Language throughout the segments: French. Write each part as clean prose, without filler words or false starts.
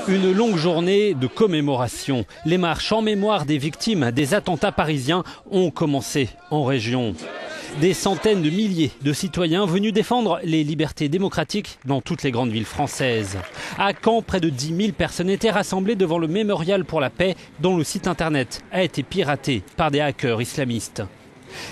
Une longue journée de commémoration. Les marches en mémoire des victimes des attentats parisiens ont commencé en région. Des centaines de milliers de citoyens venus défendre les libertés démocratiques dans toutes les grandes villes françaises. À Caen, près de 10 000 personnes étaient rassemblées devant le Mémorial pour la paix, dont le site internet a été piraté par des hackers islamistes.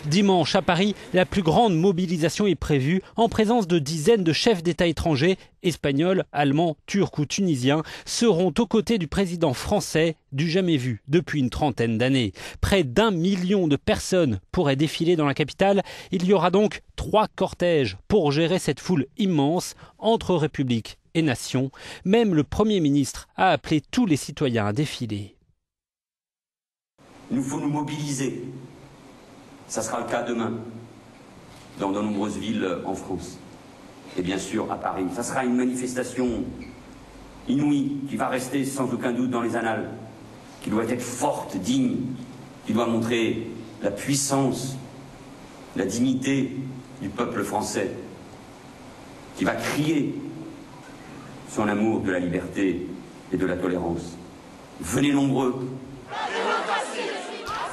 Dimanche, à Paris, la plus grande mobilisation est prévue en présence de dizaines de chefs d'État étrangers, espagnols, allemands, turcs ou tunisiens, seront aux côtés du président français, du jamais vu depuis une trentaine d'années. Près d'1 million de personnes pourraient défiler dans la capitale. Il y aura donc 3 cortèges pour gérer cette foule immense entre République et Nation. Même le Premier ministre a appelé tous les citoyens à défiler. Il nous faut nous mobiliser. Ça sera le cas demain, dans de nombreuses villes en France. Et bien sûr, à Paris. Ça sera une manifestation inouïe, qui va rester sans aucun doute dans les annales, qui doit être forte, digne, qui doit montrer la puissance, la dignité du peuple français, qui va crier son amour de la liberté et de la tolérance. Venez nombreux.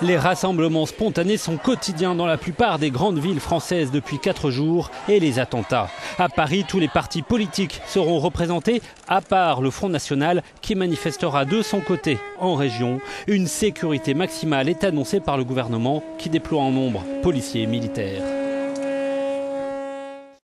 Les rassemblements spontanés sont quotidiens dans la plupart des grandes villes françaises depuis 4 jours et les attentats. À Paris, tous les partis politiques seront représentés, à part le Front National qui manifestera de son côté en région. Une sécurité maximale est annoncée par le gouvernement qui déploie en nombre policiers et militaires.